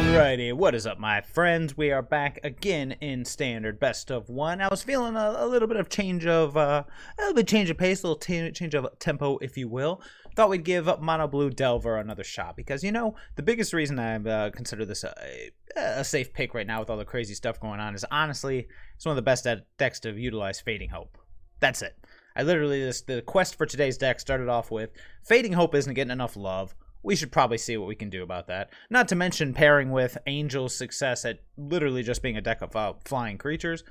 Alrighty, what is up, my friends? We are back again in standard best of one. I was feeling a little bit of change of change of pace, a little change of tempo, if you will. Thought we'd give monoblue Delver another shot because, you know, the biggest reason I consider this a safe pick right now with all the crazy stuff going on is honestly it's one of the best decks to utilize Fading Hope. That's it. I literally the quest for today's deck started off with Fading Hope isn't getting enough love. We should probably see what we can do about that. Not to mention pairing with Angel's success at literally just being a deck of flying creatures.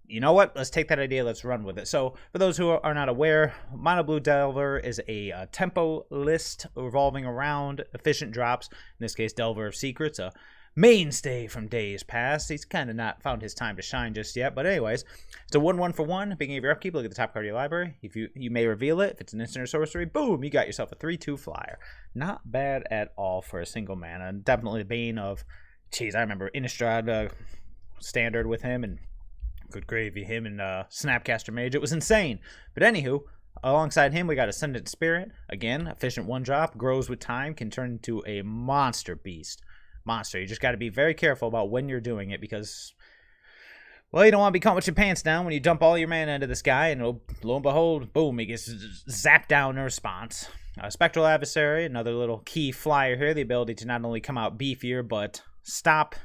You know what? Let's take that idea. Let's run with it. So, for those who are not aware, Monoblue Delver is a tempo list revolving around efficient drops. In this case, Delver of Secrets, a mainstay from days past. He's kind of not found his time to shine just yet. But anyways, it's a 1/1 for 1. Beginning of your upkeep, look at the top card of your library. If you may reveal it. If it's an instant or sorcery, boom, you got yourself a 3/2 flyer. Not bad at all for a single mana. Definitely the bane of, geez, I remember Innistrad standard with him, and good gravy, him and Snapcaster Mage. It was insane. But anywho, alongside him, we got Ascendant Spirit. Again, efficient 1-drop, grows with time, can turn into a monster beast. Monster. You just got to be very careful about when you're doing it because, well, you don't want to be caught with your pants down when you dump all your mana into this guy, and lo and behold, boom, he gets zapped down in response. Spectral Adversary, another little key flyer here, the ability to not only come out beefier, but stop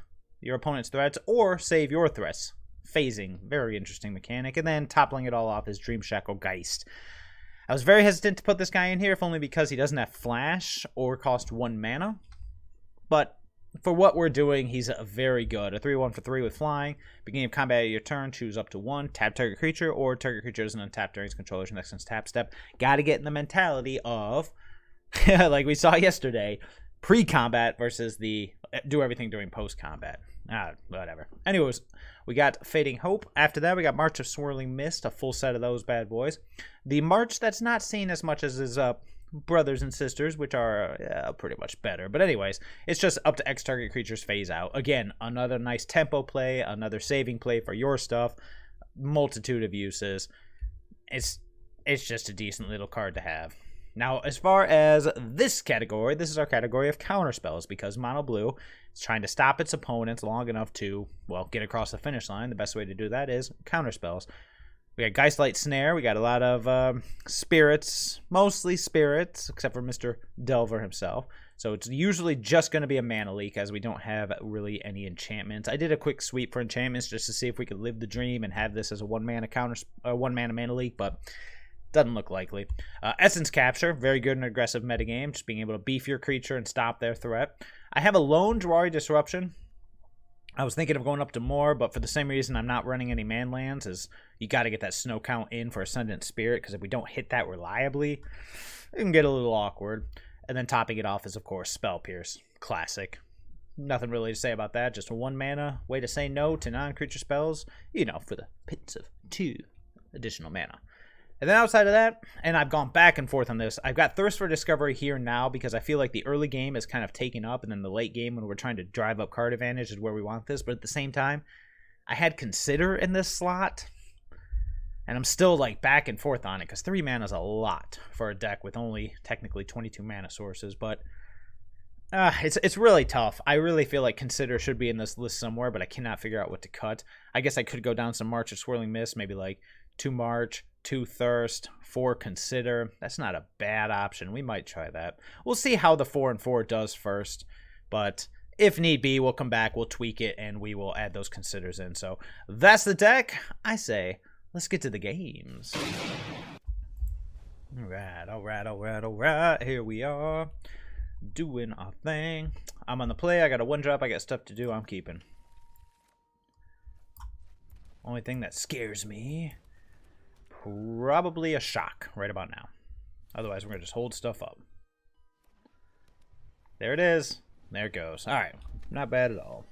your opponent's threats or save your threats. Phasing, very interesting mechanic. And then toppling it all off is Dreamshackle Geist. I was very hesitant to put this guy in here, if only because he doesn't have flash or cost 1 mana. But for what we're doing, he's very good. A 3/1 for 3 with flying. Beginning of combat at your turn, choose up to 1. Tap target creature, or target creature doesn't untap during its controller's next tap step. Gotta get in the mentality of, like we saw yesterday, pre-combat versus the do everything during post-combat. Whatever. Anyways, we got Fading Hope. After that, we got March of Swirling Mist, a full set of those bad boys. The March that's not seen as much as his brothers and sisters, which are pretty much better. But anyways, it's just up to X target creatures phase out. Again, another nice tempo play, another saving play for your stuff. Multitude of uses. It's just a decent little card to have. Now, as far as this category, this is our category of counterspells because Mono Blue is trying to stop its opponents long enough to, well, get across the finish line. The best way to do that is counterspells. We got Geistlight Snare. We got a lot of spirits, mostly spirits, except for Mr. Delver himself. So it's usually just going to be a mana leak as we don't have really any enchantments. I did a quick sweep for enchantments just to see if we could live the dream and have this as a 1-mana mana leak, but doesn't look likely. Essence Capture, very good in aggressive metagame, just being able to beef your creature and stop their threat. I have a lone Jwari Disruption. I was thinking of going up to more, but for the same reason I'm not running any man lands, is you got to get that snow count in for Ascendant Spirit, because if we don't hit that reliably, it can get a little awkward. And then topping it off is, of course, Spell Pierce. Classic. Nothing really to say about that. Just a 1-mana way to say no to non-creature spells, you know, for the pits of 2 additional mana. And then outside of that, and I've gone back and forth on this, I've got Thirst for Discovery here now because I feel like the early game is kind of taken up, and then the late game when we're trying to drive up card advantage is where we want this. But at the same time, I had Consider in this slot, and I'm still like back and forth on it because 3 mana is a lot for a deck with only technically 22 mana sources. But it's really tough. I really feel like Consider should be in this list somewhere, but I cannot figure out what to cut. I guess I could go down some March of Swirling Mist, maybe like 2 March, 2 Thirst, 4 Consider. That's not a bad option. We might try that. We'll see how the 4 and 4 does first, but if need be, we'll come back, we'll tweak it, and we will add those Considers in. So that's the deck. I say, let's get to the games. All right. Here we are, doing our thing. I'm on the play. I got a 1-drop. I got stuff to do. I'm keeping. Only thing that scares me, probably a shock right about now. Otherwise, we're going to just hold stuff up. There it is. There it goes. All right. Not bad at all.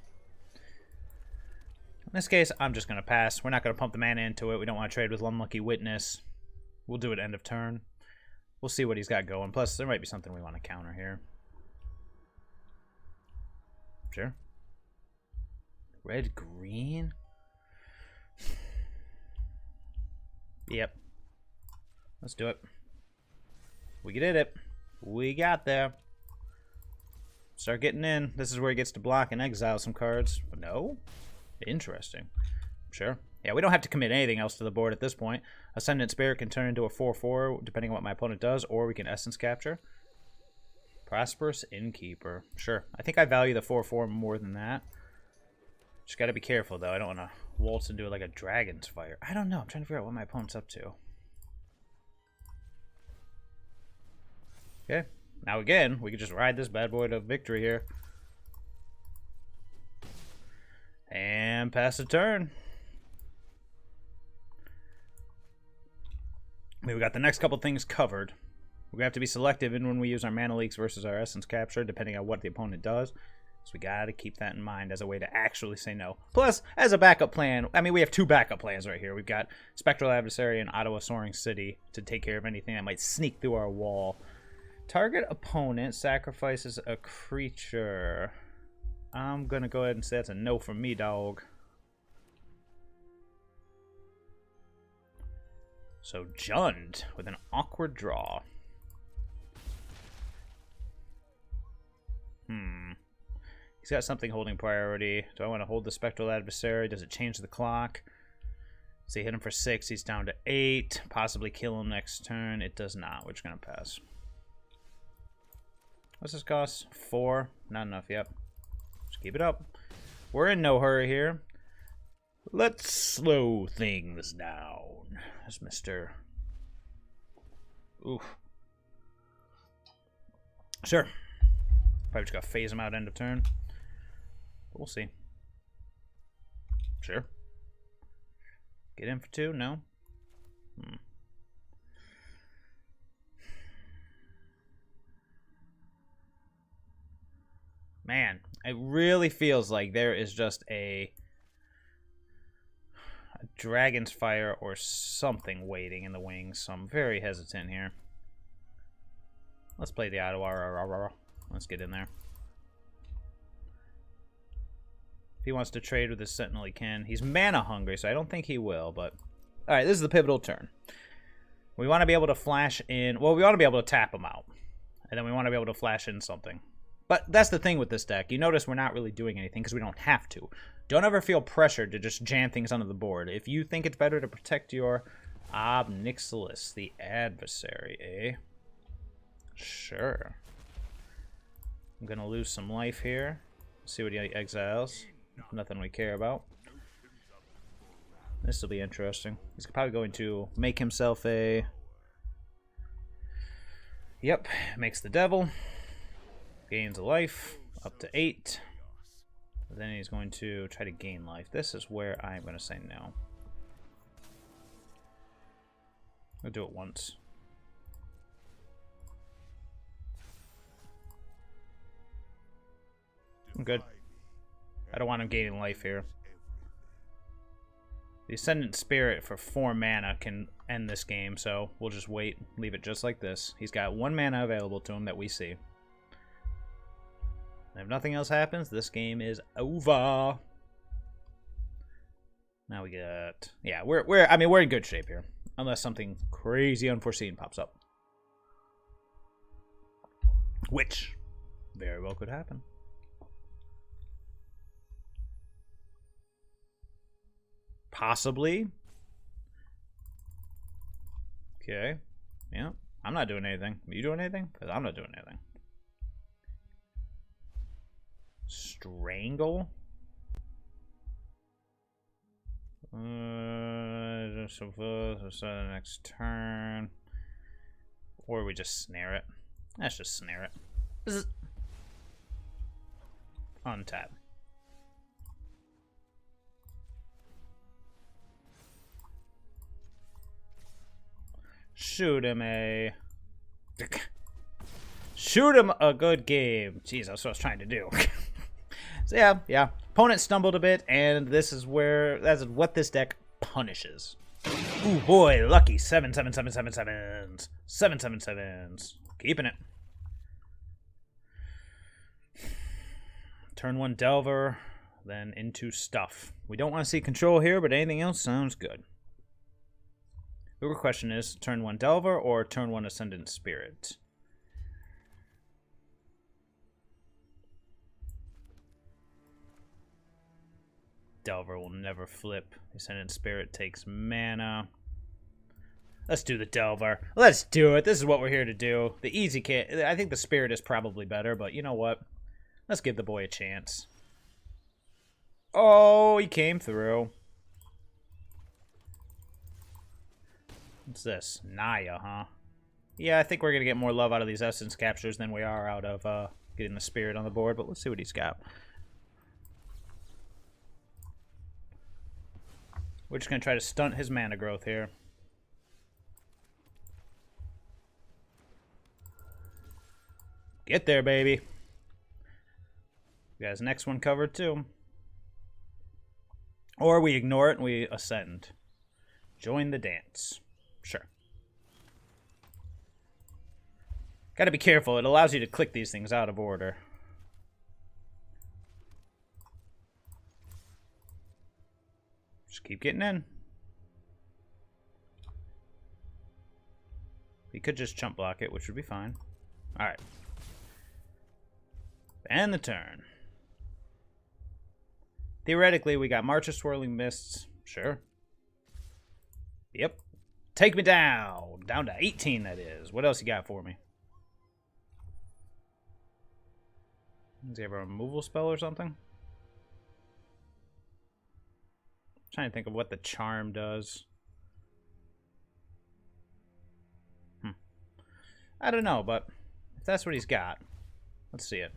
In this case, I'm just going to pass. We're not going to pump the mana into it. We don't want to trade with Unlucky Witness. We'll do it end of turn. We'll see what he's got going. Plus, there might be something we want to counter here. Sure. Red, green. Yep. Let's do it. We did it. We got there. Start getting in. This is where he gets to block and exile some cards. No? Interesting. Sure. Yeah, we don't have to commit anything else to the board at this point. Ascendant Spirit can turn into a 4/4, depending on what my opponent does, or we can Essence Capture. Prosperous Innkeeper. Sure. I think I value the 4/4 more than that. Just gotta be careful, though. I don't want to waltz into it like a Dragon's Fire. I don't know. I'm trying to figure out what my opponent's up to. Okay. Now, again, we can just ride this bad boy to victory here. And pass the turn. I mean, we got the next couple things covered. We're going to have to be selective in when we use our mana leaks versus our essence capture, depending on what the opponent does. So we got to keep that in mind as a way to actually say no. Plus, as a backup plan, I mean, we have two backup plans right here. We've got Spectral Adversary and Ottawa Soaring City to take care of anything that might sneak through our wall. Target opponent sacrifices a creature. I'm going to go ahead and say that's a no from me, dog. So Jund with an awkward draw. He's got something holding priority. Do I want to hold the Spectral Adversary? Does it change the clock? So he hit him for 6. He's down to 8. Possibly kill him next turn. It does not. We're just going to pass. What's this cost? 4. Not enough. Yep. Just keep it up. We're in no hurry here. Let's slow things down. There's Mr. Oof. Sure. Probably just got to phase him out end of turn. But we'll see. Sure. Get in for 2? No. Man, it really feels like there is just a Dragon's Fire or something waiting in the wings, so I'm very hesitant here. Let's play the Otawara. Let's get in there. If he wants to trade with his Sentinel, he can. He's mana hungry, so I don't think he will, but... Alright, this is the pivotal turn. We want to be able to flash in... Well, we want to be able to tap him out. And then we want to be able to flash in something. But that's the thing with this deck. You notice we're not really doing anything because we don't have to. Don't ever feel pressured to just jam things onto the board. If you think it's better to protect your Obnixilis, the adversary, eh? Sure. I'm going to lose some life here. See what he exiles. Nothing we care about. This will be interesting. He's probably going to make himself a... Yep, makes the devil. Gains a life, up to 8. Then he's going to try to gain life. This is where I'm going to say no. I'll do it once. I'm good. I don't want him gaining life here. The Ascendant Spirit for 4 mana can end this game, so we'll just wait. Leave it just like this. He's got 1 mana available to him that we see. And if nothing else happens, this game is over. Now we got... Yeah, we're in good shape here. Unless something crazy unforeseen pops up. Which very well could happen. Possibly. Okay. Yeah. I'm not doing anything. Are you doing anything? Because I'm not doing anything. Strangle? So the next turn. Or we just snare it. Let's just snare it. Zzz. Untap. Shoot him a... Shoot him a good game. Jeez, that's what I was trying to do. So yeah. Opponent stumbled a bit, and this is that's what this deck punishes. Ooh boy, lucky 7/7/7/7/7s. 7/7/7s. Keeping it. Turn 1 Delver, then into stuff. We don't want to see control here, but anything else sounds good. The real question is, turn 1 Delver or turn 1 Ascendant Spirit? Delver will never flip. Ascendant Spirit takes mana. Let's do the Delver. Let's do it. This is what we're here to do. The easy kit. I think the Spirit is probably better, but you know what? Let's give the boy a chance. Oh, he came through. What's this? Naya, huh? Yeah, I think we're going to get more love out of these Essence captures than we are out of getting the Spirit on the board, but let's see what he's got. We're just going to try to stunt his mana growth here. Get there, baby. You guys, next one covered too. Or we ignore it and we ascend. Join the dance. Sure. Gotta be careful. It allows you to click these things out of order. Just keep getting in. We could just chump block it, which would be fine. Alright. And the turn. Theoretically, we got March of Swirling Mists. Sure. Yep. Take me down. Down to 18, that is. What else you got for me? Does he have a removal spell or something? Trying to think of what the charm does. I don't know, but if that's what he's got, let's see it.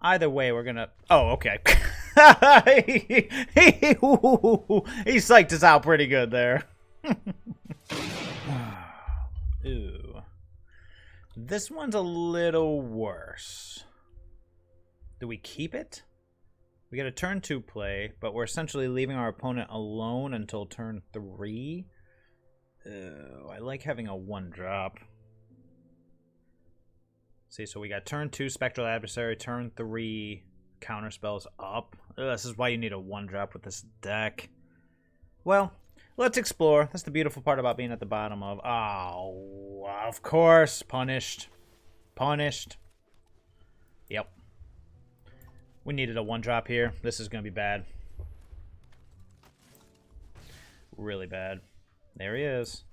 Either way, we're gonna... Oh, okay. He psyched us out pretty good there. Ooh. This one's a little worse. Do we keep it? We get a turn 2 play, but we're essentially leaving our opponent alone until turn 3. I like having a 1-drop. See, so we got turn 2 Spectral Adversary, turn 3 counter spells up. This is why you need a 1-drop with this deck. Well, let's explore. That's the beautiful part about being at the bottom of... Oh, of course. Punished. Punished. Yep. We needed a 1-drop here. This is going to be bad. Really bad. There he is.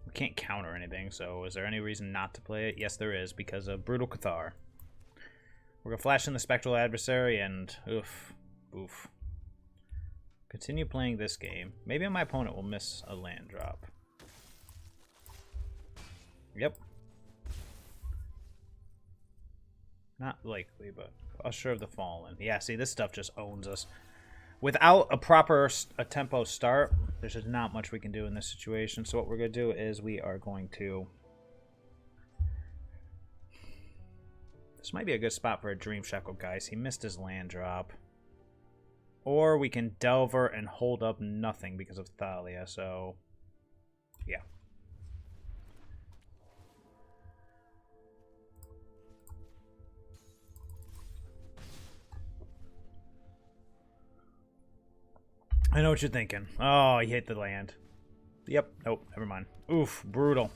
We can't counter anything, so is there any reason not to play it? Yes, there is, because of Brutal Cathar. We're going to flash in the Spectral Adversary and... Oof. Oof. Continue playing this game. Maybe my opponent will miss a land drop. Yep. Not likely, but Usher of the Fallen. Yeah, see, this stuff just owns us. Without a proper tempo start, there's just not much we can do in this situation. So what we're going to do is we are going to... This might be a good spot for a Dreamshackle Geist. He missed his land drop. Or we can Delver and hold up nothing because of Thalia, so... Yeah. I know what you're thinking. Oh, he hit the land. Yep. Nope. Never mind. Oof. Brutal.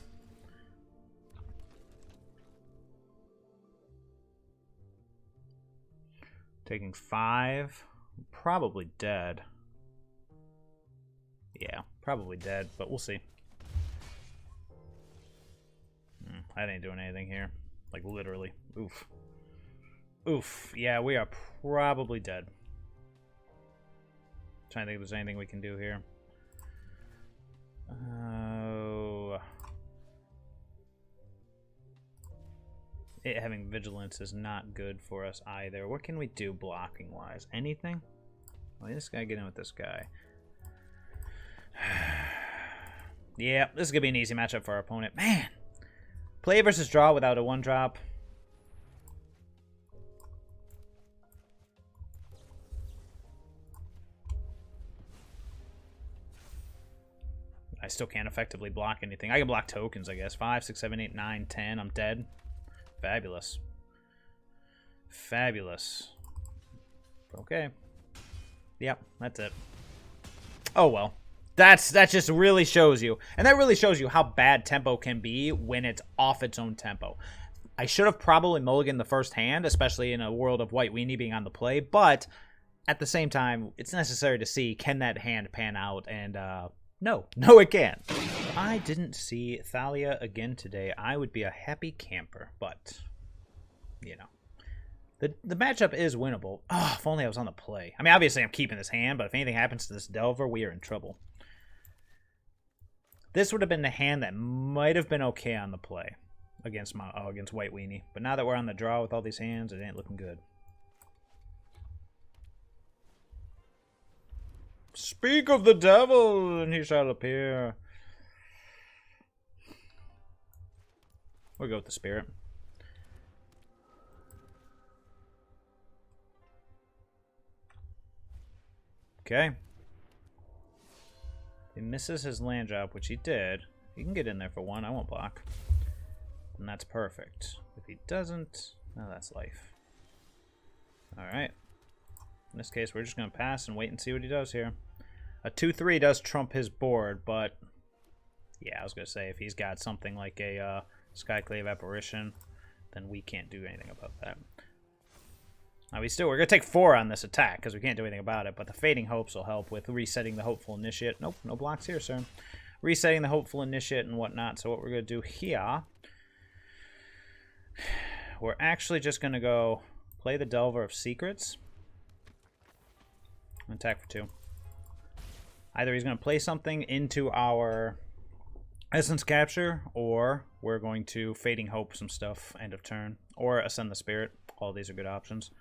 Taking 5. Probably dead. Yeah. Probably dead, but we'll see. I ain't doing anything here. Like, literally. Oof. Oof. Yeah, we are probably dead. Trying to think if there's anything we can do here. Oh. It having vigilance is not good for us either. What can we do blocking wise? Anything? Well, this guy get in with this guy. Yeah, this is gonna be an easy matchup for our opponent. Man, play versus draw without a 1-drop. I still can't effectively block anything. I can block tokens, I guess. 5, 6, 7, 8, 9, 10. I'm dead. Fabulous. Fabulous. Okay. Yep, that's it. Oh, well. That just really shows you. And that really shows you how bad tempo can be when it's off its own tempo. I should have probably mulliganed the first hand, especially in a world of White Weenie being on the play, but at the same time, it's necessary to see, can that hand pan out, and no, it can't. If I didn't see Thalia again today, I would be a happy camper, but, you know. The matchup is winnable. Oh, if only I was on the play. I mean, obviously I'm keeping this hand, but if anything happens to this Delver, we are in trouble. This would have been the hand that might have been okay on the play against White Weenie. But now that we're on the draw with all these hands, it ain't looking good. Speak of the devil, and he shall appear. We'll go with the spirit. Okay. If he misses his land drop, which he did, he can get in there for one. I won't block. And that's perfect. If he doesn't, no, that's life. Alright. In this case, we're just going to pass and wait and see what he does here. A 2-3 does trump his board, but yeah, I was going to say, if he's got something like a Skyclave Apparition, then we can't do anything about that. Now we're going to take 4 on this attack, because we can't do anything about it, but the Fading Hopes will help with resetting the Hopeful Initiate. Nope, no blocks here, sir. Resetting the Hopeful Initiate and whatnot, so what we're going to do here, we're actually just going to go play the Delver of Secrets. Attack for 2. Either he's going to play something into our Essence Capture, or we're going to Fading Hope some stuff end of turn, or Ascend the Spirit. All these are good options.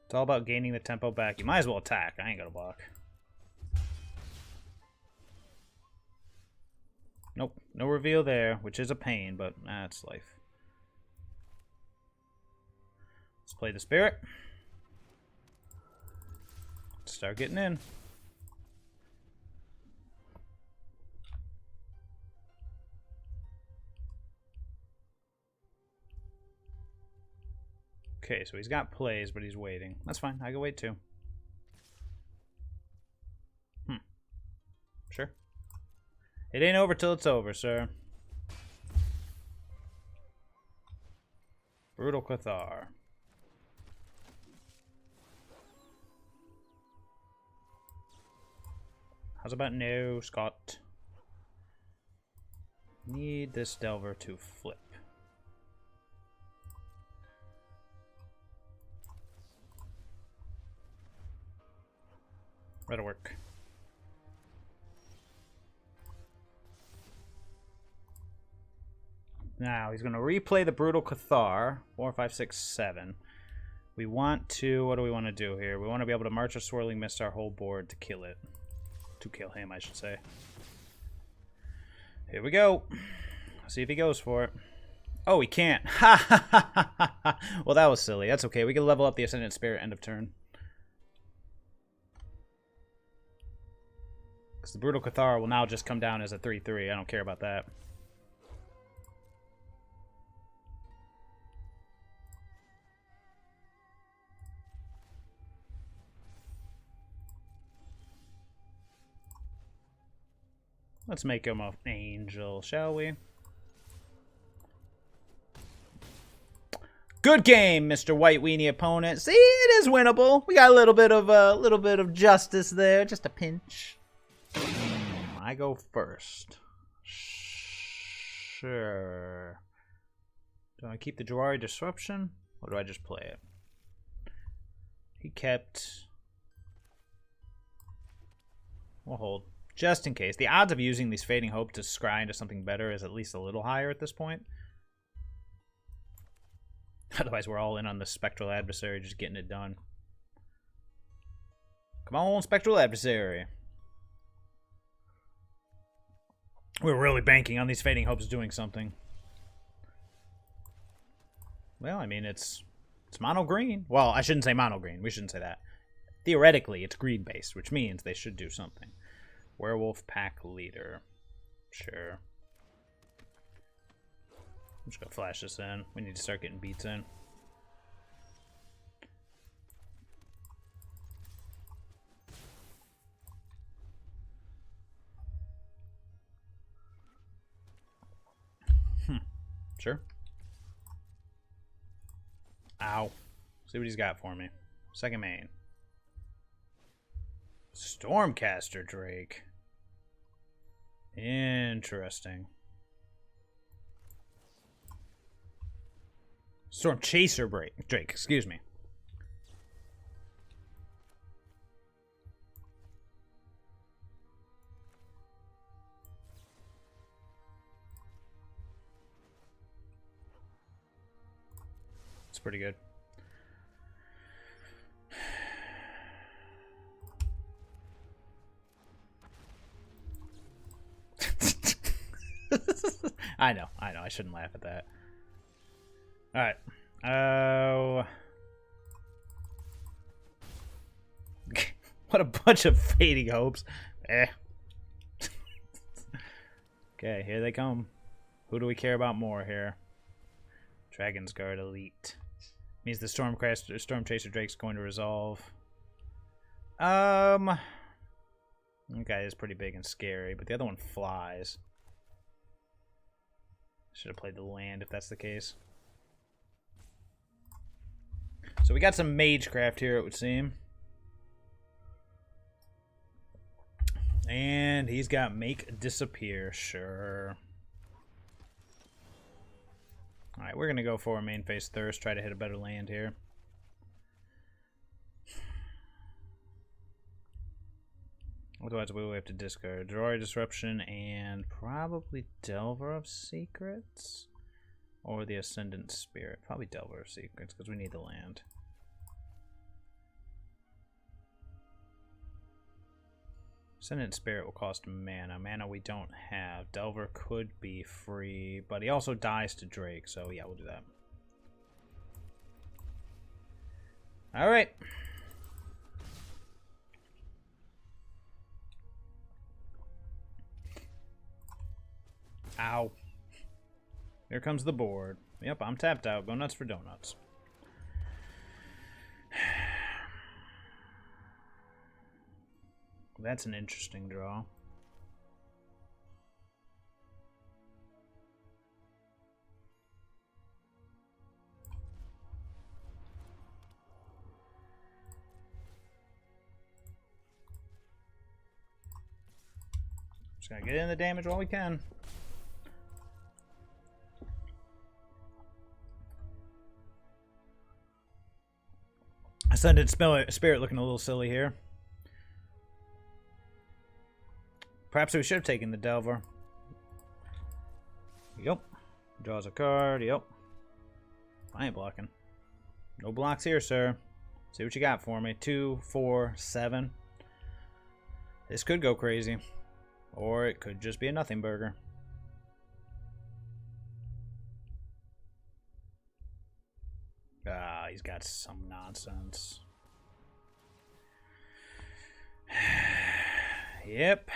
It's all about gaining the tempo back. You might as well attack. I ain't going to block. Nope, no reveal there, which is a pain, but that's life. Let's play the spirit. Let's start getting in. Okay, so he's got plays, but he's waiting. That's fine, I can wait too. Sure. It ain't over till it's over, sir. Brutal Cathar. How's about no, Scott? Need this Delver to flip. That'll work. Now, he's going to replay the Brutal Cathar. 4, 5, 6, 7. We want to... What do we want to do here? We want to be able to march a Swirling Mist our whole board to kill it. To kill him, I should say. Here we go. See if he goes for it. Oh, he can't. Ha ha ha ha ha. Well, that was silly. That's okay. We can level up the Ascendant Spirit end of turn. Because the Brutal Cathar will now just come down as a 3-3. I don't care about that. Let's make him an angel, shall we? Good game, Mr. White Weenie opponent. See, it is winnable. We got a little bit of justice there, just a pinch. I go first. Sure. Do I keep the Jwari Disruption, or do I just play it? He kept. We'll hold. Just in case. The odds of using these Fading Hope to scry into something better is at least a little higher at this point. Otherwise, we're all in on the Spectral Adversary, just getting it done. Come on, Spectral Adversary. We're really banking on these Fading Hopes doing something. Well, I mean, it's mono green. Well, I shouldn't say mono green. We shouldn't say that. Theoretically, it's green based, which means they should do something. Werewolf Pack Leader. Sure. I'm just gonna flash this in. We need to start getting beats in. Sure. Ow. See what he's got for me. Second main. Stormcaster Drake. Interesting. Storm Chaser Drake, excuse me. It's pretty good. I know. I shouldn't laugh at that. All right. Oh. What a bunch of fading hopes. Eh. Okay, here they come. Who do we care about more here? Dragon's Guard Elite. Means the Storm Chaser Drake's going to resolve. That guy is pretty big and scary, but the other one flies. Should have played the land if that's the case. So we got some Magecraft here, it would seem. And he's got Make Disappear, sure. Alright, we're going to go for a main phase Thirst, try to hit a better land here. Otherwise, we will have to discard Jwari Disruption and probably Delver of Secrets. Or the Ascendant Spirit. Probably Delver of Secrets, because we need the land. Ascendant Spirit will cost mana. Mana we don't have. Delver could be free, but he also dies to Drake, so yeah, we'll do that. Alright. Ow. Here comes the board. Yep, I'm tapped out. Go nuts for donuts. That's an interesting draw. Just gotta get in the damage while we can. Ascendant Spirit looking a little silly here. Perhaps we should have taken the Delver. Yep. Draws a card. Yep. I ain't blocking. No blocks here, sir. See what you got for me. 2, 4, 7. This could go crazy. Or it could just be a nothing burger. Ah, he's got some nonsense. Yep.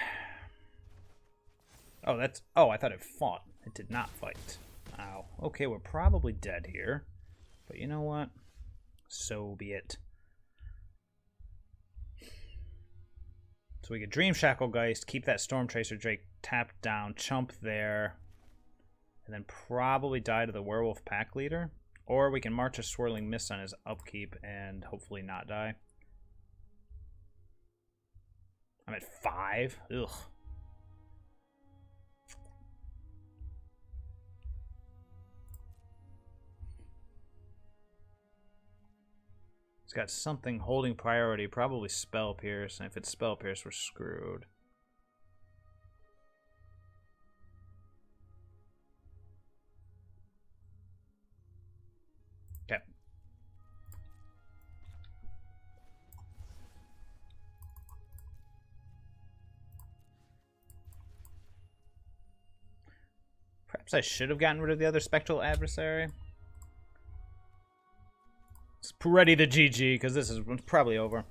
Oh, that's... Oh, I thought it fought. It did not fight. Ow. Okay, we're probably dead here. But you know what? So be it. So we get Dreamshackle Geist, keep that Storm Chaser Drake tapped down, chump there, and then probably die to the Werewolf Pack Leader. Or we can march a Swirling Mist on his upkeep and hopefully not die. I'm at 5. Ugh. He's got something holding priority, probably Spell Pierce, and if it's Spell Pierce, we're screwed. Okay. Perhaps I should have gotten rid of the other Spectral Adversary. It's ready to GG, because this is probably over.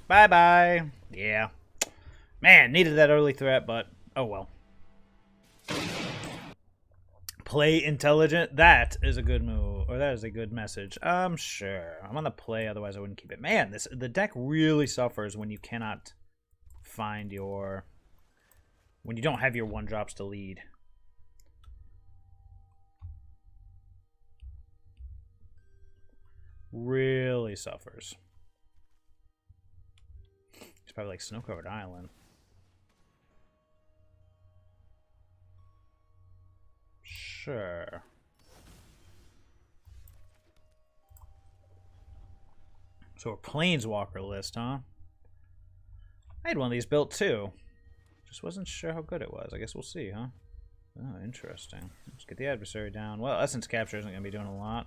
Bye-bye. Yeah. Man, needed that early threat, but oh well. Play intelligent. That is a good move, or that is a good message. Sure. I'm on the play, otherwise I wouldn't keep it. Man, the deck really suffers when you cannot find your... when you don't have your 1-drops to lead. really suffers. It's probably like snow-covered island. Sure. So a planeswalker list, huh? I had one of these built too. Just wasn't sure how good it was. I guess we'll see, huh? Oh, interesting. Let's get the adversary down. Well, Essence Capture isn't going to be doing a lot.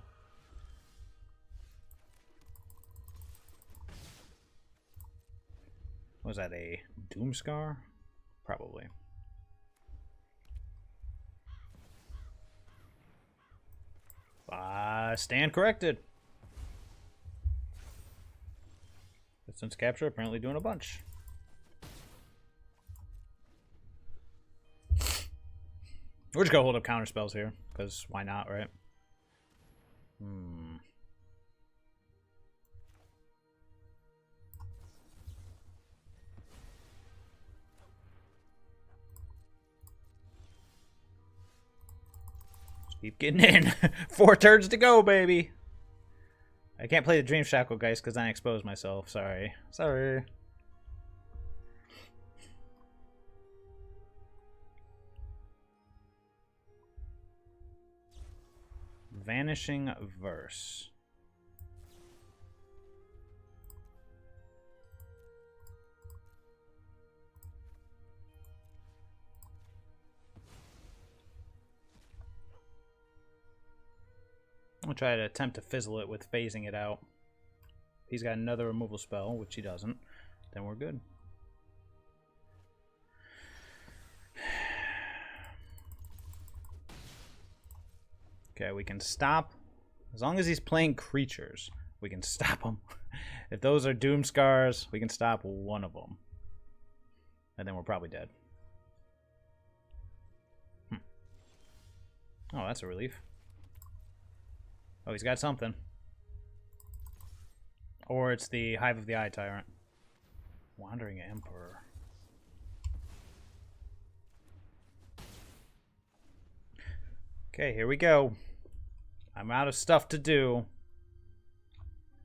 Was that a Doomscar? Probably. Stand corrected. Essence Capture apparently doing a bunch. We're just gonna hold up counter spells here, because why not, right? Just keep getting in. 4 turns to go, baby. I can't play the Dreamshackle Geist because I exposed myself. Sorry. Sorry. Vanishing Verse. I'll try to attempt to fizzle it with phasing it out. If he's got another removal spell, which he doesn't, then we're good. Okay, we can stop. As long as he's playing creatures, we can stop him. If those are Doomscars, we can stop one of them. And then we're probably dead. Oh, that's a relief. Oh, he's got something. Or it's the Hive of the Eye Tyrant. Wandering Emperor. Okay, here we go. I'm out of stuff to do.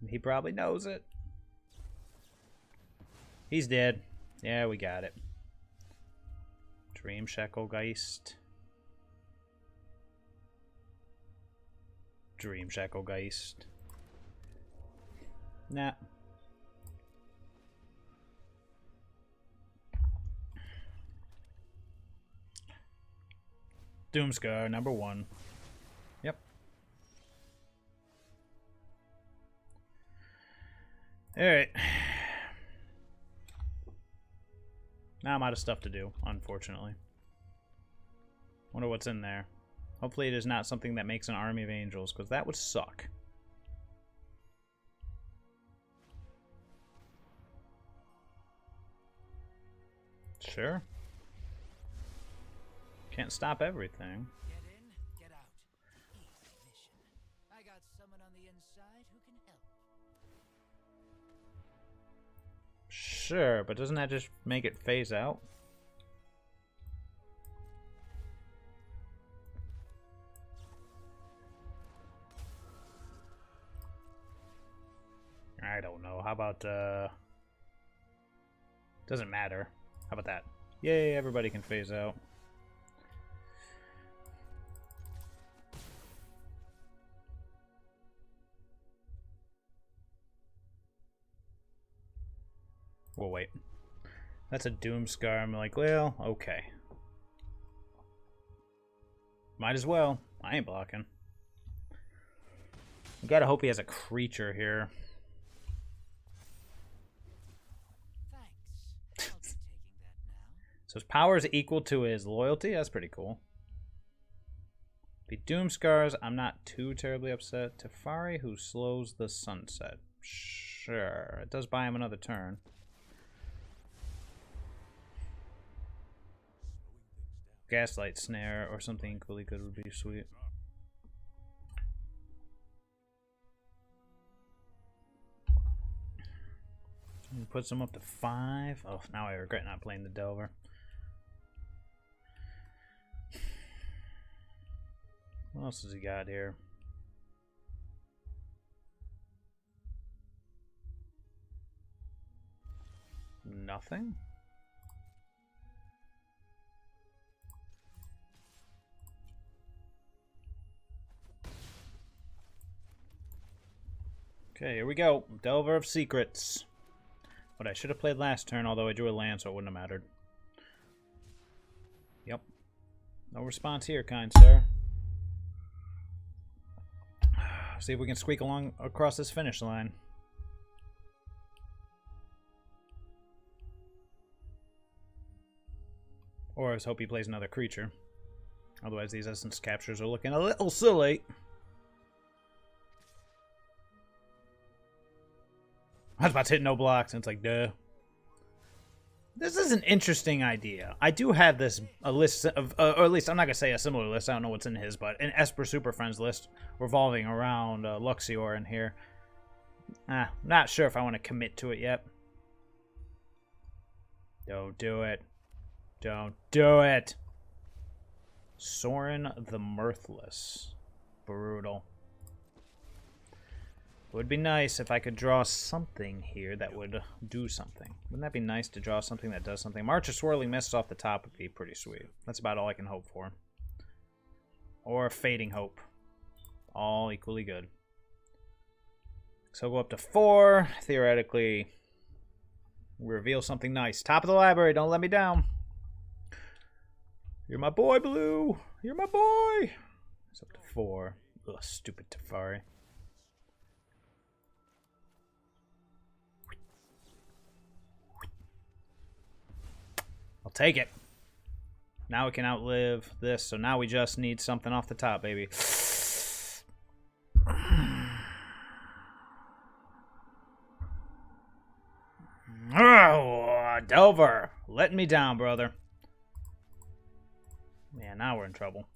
He probably knows it. He's dead. Yeah, we got it. Dreamshackle Geist. Dreamshackle Geist. Nah. Doomscar, number 1. Yep. Alright. Now I'm out of stuff to do, unfortunately. Wonder what's in there. Hopefully it is not something that makes an army of angels, because that would suck. Sure. Can't stop everything. Get in, get out. Easy mission. I got someone on the inside who can help. Sure, but doesn't that just make it phase out? I don't know. How about, doesn't matter. How about that? Yay, everybody can phase out. Well, wait. That's a Doomscar. I'm like, well, okay. Might as well. I ain't blocking. We gotta hope he has a creature here. Thanks. I'll be taking that now. So his power is equal to his loyalty. That's pretty cool. If he Doomscars, I'm not too terribly upset. Teferi, who slows the sunset. Sure. It does buy him another turn. Geistlight Snare or something equally good would be sweet. He puts him up to 5. Oh, now I regret not playing the Delver. What else has he got here? Nothing. Okay, here we go. Delver of Secrets. What I should have played last turn, although I drew a land, so it wouldn't have mattered. Yep. No response here, kind sir. See if we can squeak along across this finish line. Or I just hope he plays another creature. Otherwise, these essence captures are looking a little silly. I was about to hit no blocks, and it's like, duh. This is an interesting idea. I do have this a list of, or at least I'm not gonna say a similar list. I don't know what's in his, but an Esper Superfriends list revolving around Luxior in here. Not sure if I want to commit to it yet. Don't do it. Don't do it. Soaring the Mirthless. Brutal. It would be nice if I could draw something here that would do something. Wouldn't that be nice to draw something that does something? March of Swirling Mists off the top would be pretty sweet. That's about all I can hope for. Or Fading Hope. All equally good. So we'll go up to 4. Theoretically, reveal something nice. Top of the library, don't let me down. You're my boy, Blue. You're my boy. It's up to 4. Ugh, stupid Teferi. I'll take it. Now we can outlive this, so now we just need something off the top, baby. Oh, Delver. Letting me down, brother. Yeah, now we're in trouble.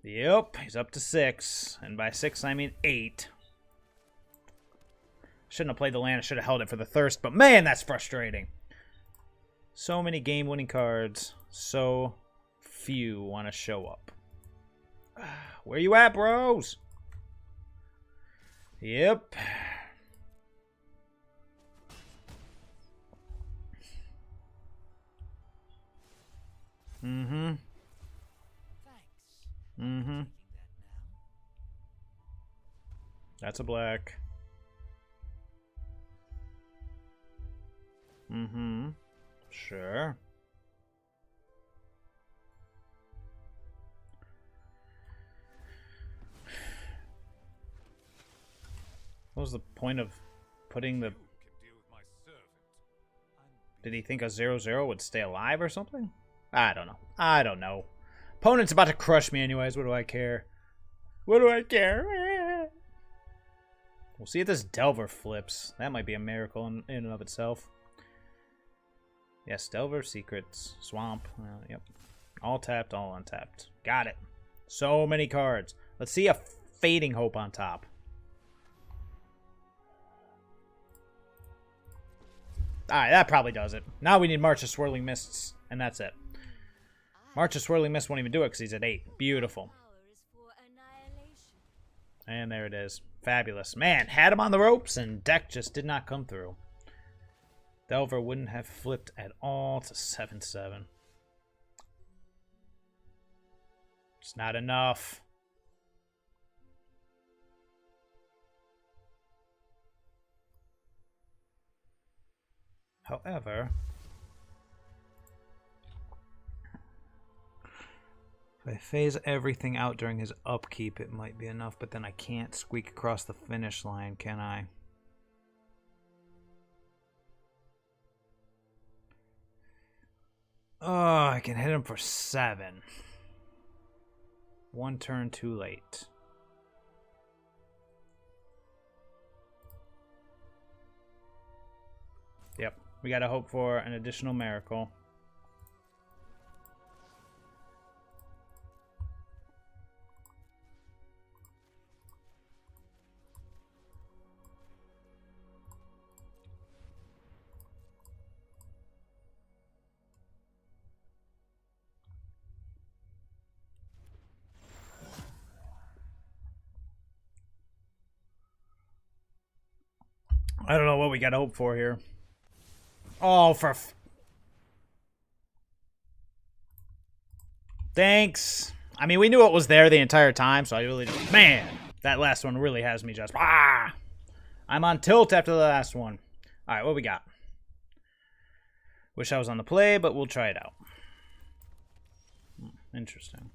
Yep, he's up to 6. And by 6, I mean 8. Shouldn't have played the land. I should have held it for the Thirst. But man, that's frustrating. So many game-winning cards. So few want to show up. Where you at, bros? Yep. Mm-hmm. Mm-hmm. That's a black. Mm-hmm. Sure. What was the point of putting the... Did he think a 0/0 would stay alive or something? I don't know. I don't know. Opponent's about to crush me anyways. What do I care? What do I care? We'll see if this Delver flips. That might be a miracle in and of itself. Yes, Delver, Secrets, Swamp. Yep. All tapped, all untapped. Got it. So many cards. Let's see a Fading Hope on top. Alright, that probably does it. Now we need March of Swirling Mists, and that's it. March of Swirling Mists won't even do it because he's at 8. Beautiful. And there it is. Fabulous. Man, had him on the ropes, and deck just did not come through. Delver wouldn't have flipped at all to 7/7. It's not enough. However, if I phase everything out during his upkeep, it might be enough, but then I can't squeak across the finish line, can I? Oh, I can hit him for 7. 1 turn too late. Yep, we gotta hope for an additional miracle. I don't know what we gotta hope for here. Oh, for thanks. I mean, we knew it was there the entire time, so I really just... Man, that last one really has me just... Ah! I'm on tilt after the last one. Alright, what we got? Wish I was on the play, but we'll try it out. Interesting.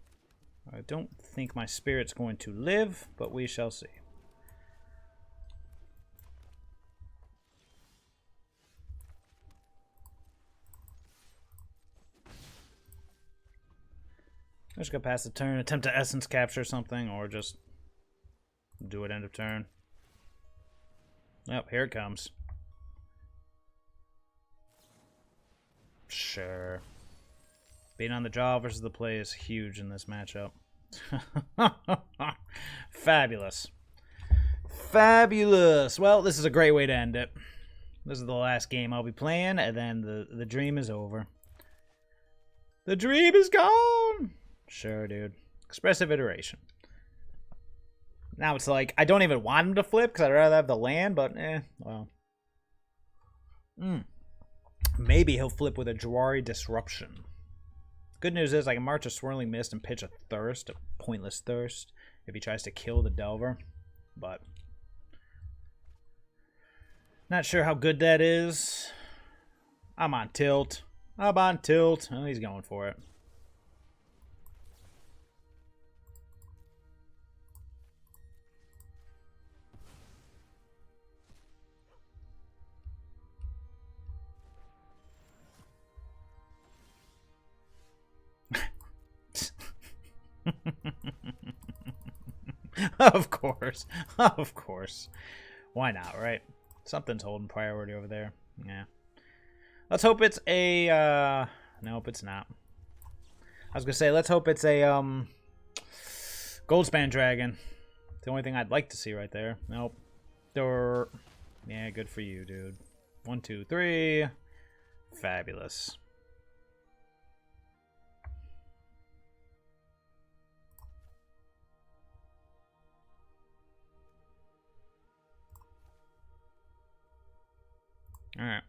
I don't think my spirit's going to live, but we shall see. I'm just gonna pass the turn, attempt to essence capture something, or just do it end of turn. Yep, here it comes. Sure. Being on the draw versus the play is huge in this matchup. Fabulous. Fabulous. Well, this is a great way to end it. This is the last game I'll be playing, and then the dream is over. The dream is gone! Sure, dude. Expressive iteration. Now it's like, I don't even want him to flip, because I'd rather have the land, but well. Maybe he'll flip with a Jwari Disruption. Good news is I can march a Swirling Mist and pitch a Thirst, a pointless Thirst, if he tries to kill the Delver. But not sure how good that is. I'm on tilt. I'm on tilt. Oh, he's going for it. Of course. Of course. Why not, right? Something's holding priority over there. Yeah. Let's hope it's a nope, it's not. I was gonna say let's hope it's a Goldspan Dragon. The only thing I'd like to see right there. Nope. Yeah, good for you, dude. 1, 2, 3. Fabulous. Alright.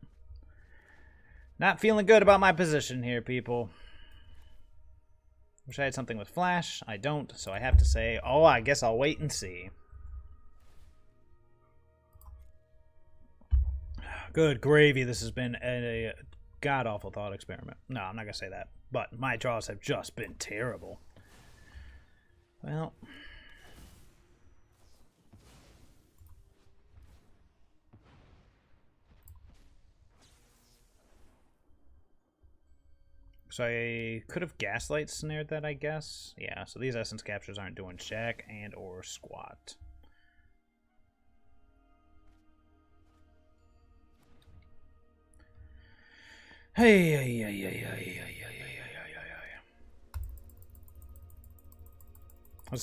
Not feeling good about my position here, people. Wish I had something with flash. I don't, so I have to say, oh, I guess I'll wait and see. Good gravy, this has been a god-awful thought experiment. No, I'm not going to say that. But my draws have just been terrible. Well... So I could have Gaslight Snared that, I guess. Yeah, so these Essence Captures aren't doing jack and or squat. Let's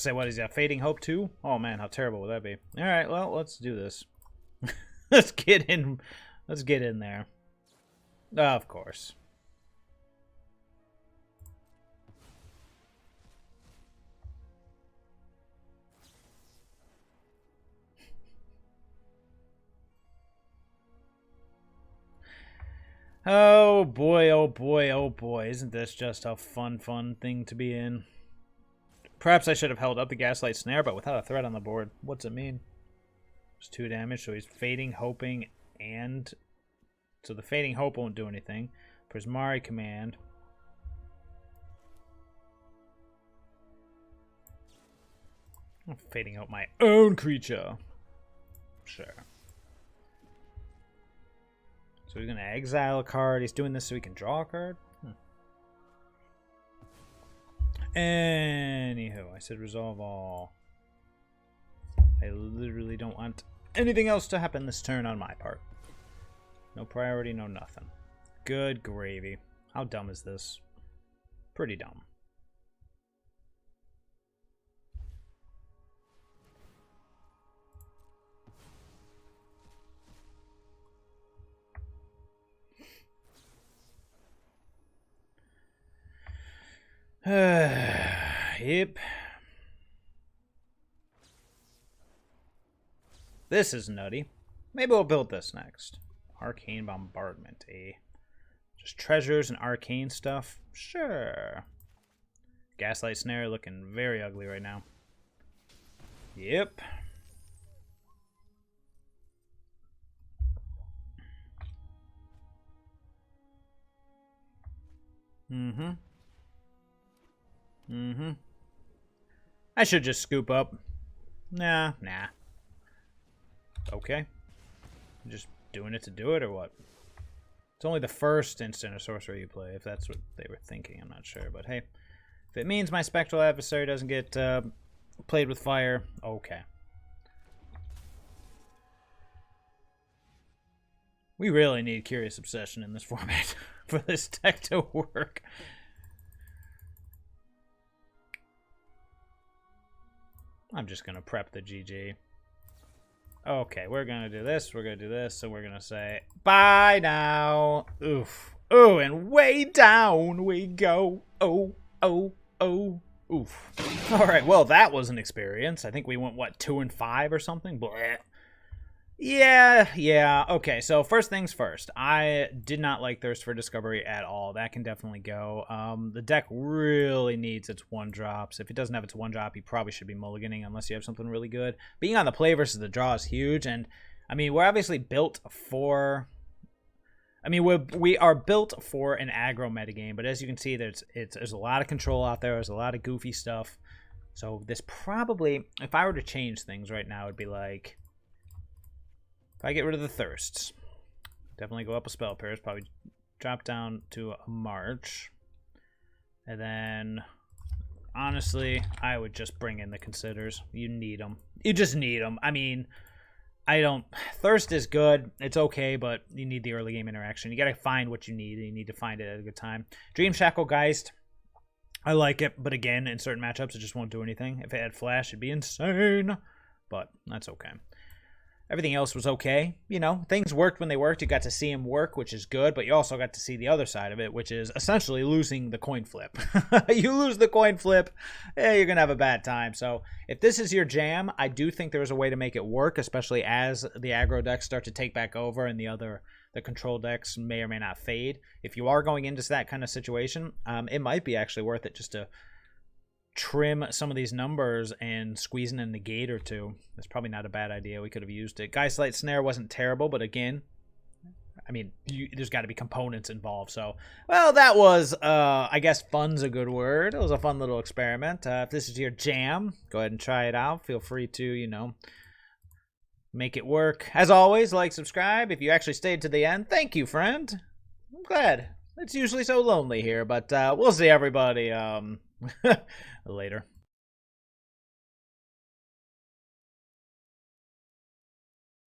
say, what is that? Fading Hope too? Oh man, how terrible would that be? Alright, well, let's do this. Let's get in. Let's get in there. Of course. Oh boy, oh boy, oh boy. Isn't this just a fun thing to be in? Perhaps I should have held up the Gaslight Snare, but without a threat on the board. What's it mean? It's 2 damage, so he's Fading, Hoping, and... So the Fading Hope won't do anything. Prismari Command. I'm Fading Hope my own creature. Sure. So he's going to exile a card. He's doing this so he can draw a card? Anywho, I said resolve all. I literally don't want anything else to happen this turn on my part. No priority, no nothing. Good gravy. How dumb is this? Pretty dumb. Yep. This is nutty. Maybe we'll build this next. Arcane Bombardment, eh? Just treasures and arcane stuff? Sure. Gaslight Snare looking very ugly right now. Yep. I should just scoop up. Nah. Okay. Just doing it to do it, or what? It's only the first instant or sorcery you play, if that's what they were thinking. I'm not sure, but hey. If it means my Spectral Adversary doesn't get played with fire, okay. We really need Curious Obsession in this format for this deck to work. I'm just going to prep the GG. Okay, we're going to do this, so we're going to say, bye now. Oof. Oh, and way down we go. Oh. Oof. Alright, well, that was an experience. I think we went, what, 2 and 5 or something? Blech. Yeah. Okay, so first things first. I did not like Thirst for Discovery at all. That can definitely go. The deck really needs its 1-drops. If it doesn't have its 1-drop, you probably should be mulliganing unless you have something really good. Being on the play versus the draw is huge, and, I mean, we're obviously built for... I mean, we are built for an aggro metagame, but as you can see, there's a lot of control out there. There's a lot of goofy stuff. So this probably, if I were to change things right now, it'd be like... If I get rid of the Thirsts, definitely go up a spell pairs, probably drop down to a March. And then, honestly, I would just bring in the Considers. You need them. You just need them. I mean, Thirst is good. It's okay, but you need the early game interaction. You got to find what you need, and you need to find it at a good time. Dreamshackle Geist, I like it, but again, in certain matchups, it just won't do anything. If it had Flash, it'd be insane, but that's okay. Everything else was okay. You know, things worked when they worked. You got to see them work, which is good, but you also got to see the other side of it, which is essentially losing the coin flip. You lose the coin flip, you're going to have a bad time. So if this is your jam, I do think there's a way to make it work, especially as the aggro decks start to take back over and the control decks may or may not fade. If you are going into that kind of situation, it might be actually worth it just to trim some of these numbers and squeezing in a negate or two. That's probably not a bad idea. We could have used it. Geistlight Snare wasn't terrible, but again, I mean, there's got to be components involved. So, well, that was, I guess fun's a good word. It was a fun little experiment. If this is your jam, go ahead and try it out. Feel free to, you know, make it work. As always, like, subscribe. If you actually stayed to the end, thank you, friend. I'm glad. It's usually so lonely here, but we'll see everybody later.